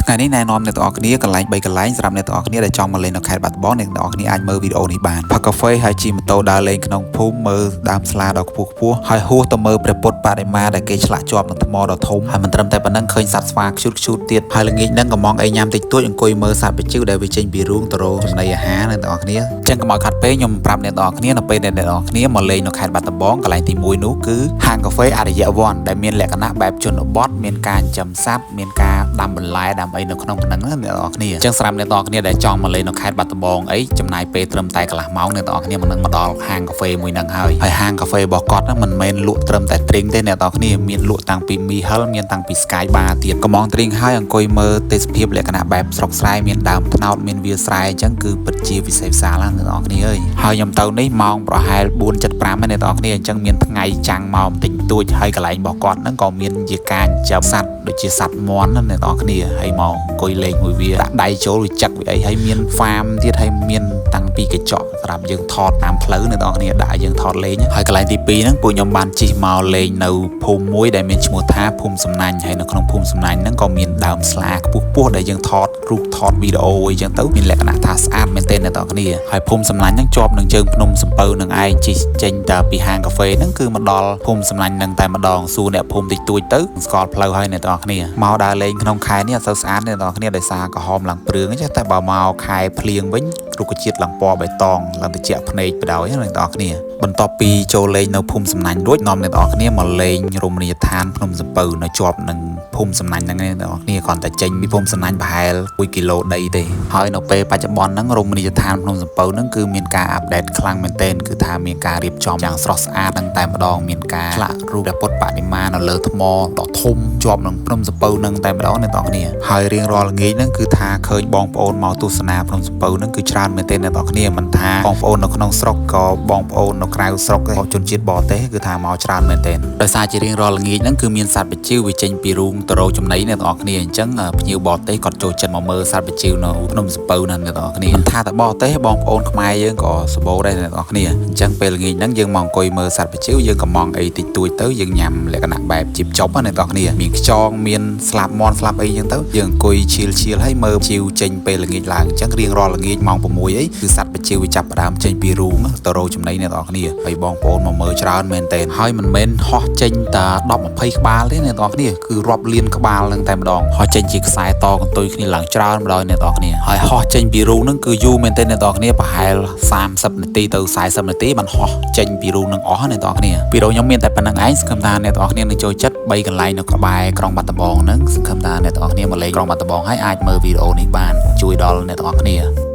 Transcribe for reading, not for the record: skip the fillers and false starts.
ថ្ងៃនេះណែនាំអ្នកទាំងអស់គ្នាកន្លែង3កន្លែងសម្រាប់អ្នកទាំងអស់គ្នាដែលចង់មកលេងនៅខេត្តបាត់ដំបងអ្នកទាំងអស់គ្នាអាចមើលវីដេអូនេះបានផឹកកាហ្វេហើយជិះម៉ូតូដើរលេងក្នុងភូមិមើលដើមស្លាដ៏ខ្ពស់ៗហើយហួសទៅមើលព្រះពុទ្ធបដិមាដែលគេឆ្លាក់ជាប់នឹងថ្មដ៏ធំហើយមិនត្រឹមតែប៉ុណ្ណឹងឃើញសត្វស្វាខ្ជូតទៀតហើយល្ងាចហ្នឹងក៏មកអីញ៉ាំតិចតួចអង្គុយមើលសត្វបជិវដែលវាចេញពីរូងទៅរកចំណីអាហារអ្នកទាំងអស់គ្នាចឹងកុំឲ្យខាត់ពេកខ្ញុំប្រាប់អ្នកទាំងអស់គ្នានៅពេលដែលអ្នកទាំងអស់គ្នាមកលេងនៅខេត្តបាត់ដំបងកន្លែងទី1នោះគឺហាងកាហ្វេអរិយវ័នដែលមានលក្ខណៈបែបជនបទមានការចិញ្ចឹមសត្វមានការដាំបន្លែដាំអីនៅក្នុងហ្នឹងអ្នកទាំងអស់គ្នាចឹងសម្រាប់អ្នកទាំងអស់គ្នាដែលចង់មកលេងនៅខេត្តបាត់ដំបងអីចំណាយពេលត្រឹមតែកន្លះម៉ោងអ្នកទាំងអស់គ្នាមិននឹងមកដល់ហាងកាហ្វេមួយហ្នឹងហើយហាងកាហ្វេរបស់គាត់ហ្នឹងមិនមែនលក់ត្រឹមតែទ្រីងទេអ្នកទាំងអស់គ្នាមានលក់តាំងពីមីហិលមានតាំងពី Sky Bar ទៀតកំងទ្រីងហើយអង្គុយមើលទេសភាពលក្ខណៈបែបស្រុកស្រែមានដើមត្នោតមានវាលស្រែអញ្ចឹងគឺពិតជាវិសេសវិសាលណាស់អ្នកទាំងអស់គ្នាអើយហើយខ្ញុំទៅនេះម៉ោងប្រហែល 4:75 អ្នកទាំងអស់គ្នាអញ្ចឹងមានថ្ងៃចាំងមកបន្តិចតួចហើយកន្លែងរបស់គាត់ហ្នឹងក៏មានជាការចិញ្ចឹមសត្វដូចជាសត្វមាន់ណាអ្នកទាំងអស់គ្នាហើយមកអង្គុយលេងមួយវាដាក់ដៃចូលវាចឹកវាអីហើយមានហ្វាមទៀតហើយមានតាំងពីកញ្ចក់សម្រាប់យើងថតតាមផ្លូវអ្នកទាំងអស់គ្នាដាក់ឲ្យយើងថតលេងហើយកន្លែងទី2ហ្នឹងពួកខ្ញុំបានជិះមកលេងនៅភូមិមួយដែលមានឈ្មោះថាភូមិសំណាញ់ហើយនៅក្នុងភូមិសំណាញ់ហ្នឹងក៏មានដើមស្លាខ្ពស់ៗដែលយើងថតរូបថតវីដេអូអីចឹងទៅមានលក្ខណៈថាស្អាតមែនទែនអ្នកទាំងអស់គ្នាហើយភូមិសំណាញ់ហ្នឹងជាប់នឹងជើងភ្នំសំពៅនឹងឯងជិះចេញតែពីហាងកាហ្វេហ្នឹងគឺមកដល់ភូមិសំណាញ់ហ្នឹងតែម្ដងសួរអ្នកភូមិតិចតួចទៅស្គាល់ផ្លូវហើយអ្នកទាំងអស់គ្នាមកដើរលេងក្នុងខែនេះអត់សូវស្អាតអ្នកទាំងអស់គ្នាដោយសារក្រហមឡើងព្រឿងទេតែបើមកខែភ្លៀងវិញរុក្ខជាតិឡើងពណ៌បៃតងឡើងត្រជាក់ភ្នែកបដ ாய் អ្នកទាំងអស់គ្នាបន្ទាប់ពីចូលលេងនៅភូមិសំណាញ់រួចនាំអ្នកទាំងអស់គ្នាមកលេងរមណីយដ្ឋានភ្នំសំពៅនៅជាប់នឹងភូមិសំណាញ់ហ្នឹងអ្នកទាំងអស់គ្នាគ្រាន់តែចេញពីភូមិសំណាញ់ប្រហែល1គីឡូដីទេហើយនៅពេលបច្ចុប្បន្នហ្នឹងរមណីយដ្ឋានភ្នំសំពៅហ្នឹងគឺមានការអាប់ដេតខ្លាំងមែនទែនគឺថាមានការរៀបចំយ៉ាងស្រស់ស្អាតតែម្ដងមានការឆ្លាក់រូបព្រះពុទ្ធបដិមានៅលើថ្មដ៏ធំជាប់នឹងភ្នំសំពៅហ្នឹងតែម្ដងអ្នកទាំងអស់គ្នាហើយរៀងរាល់ល្ងាចហ្នឹងគឺថាឃើញបងប្អូនមកទស្សនាភ្នំសំពៅហ្នឹងគឺច្រើនមែនទែនអ្នកទាំងអស់គ្នាមិនថាបងប្អូននៅក្នុងស្រុកក៏បងប្អូននៅក្រៅស្រុកជនជាតិបរទេសគឺថាមកច្រើនមែនទែនដោយសារជារៀងរាល់ល្ងាចហ្នឹងគឺមានសត្វបជិវវាចេញពីរូងទៅរកចំណីអ្នកទាំងអស់គ្នាអញ្ចឹងភ្ញៀវបរទេសគាត់ចូលចិត្តមកមើលសត្វបជិវនៅភ្នំសំពៅហ្នឹងអ្នកទាំងអស់គ្នាមិនថាតែបរទេសបងប្អូនខ្មែរយើងក៏សម្បូរដែរអ្នកទាំងអស់គ្នាអញ្ចឹងពេលល្ងាចហ្នឹងយើងមកអង្គុយមើលសត្វបជិវយើងក៏មកអីតិចតួចទៅយើងញ៉ាំលក្ខណៈបែបជីបចប់អ្នកទាំងអស់គ្នាមានខ្យងមានស្លាប់មាន់ស្លាប់អីអញ្ចឹងទៅយើងអង្គុយឈៀលហើយមើលបជិវចេញពេលល្ងាចឡើងអញ្ចឹងរៀងរាល់ល្ងាចម៉ោង 6 អីគឺសត្វបជិវវាចាប់ផ្ដើមចេញពីរូងទៅរកចំណីអ្នកទាំងអស់គ្នាហើយបងប្អូនមកមើលច្រើនមែនទែនហើយមិនមែនហោះចេញតែ10 20ក្បាលទេអ្នកទាំងអស់គ្នាគឺរាប់លានក្បាលហ្នឹងតែម្ដងហោះចេញជាខ្សែតកន្ទុយគ្នាឡើងច្រើនម្ដងអ្នកទាំងអស់គ្នាហើយហោះចេញពីរូងហ្នឹងគឺយូរមែនទែនអ្នកទាំងអស់គ្នាប្រហែល30នាទីទៅ40នាទីបានហោះចេញពីរូងហ្នឹងអស់អ្នកទាំងអស់គ្នាវីដេអូខ្ញុំមានតែប៉ុណ្្នឹងឯងសង្ឃឹមថាអ្នកទាំងអស់គ្នានឹងចូលចិត្ត3កន្លែងនៅក្បែរក្រុងបាត់ដំបងហ្នឹងសង្ឃឹមថាអ្នកទាំងអស់គ្នាមកលេងក្រុងបាត់ដំបងហើយអាចមើលវីដេអូនេះបានជួយដល់អ្នកទាំងអស់គ្នា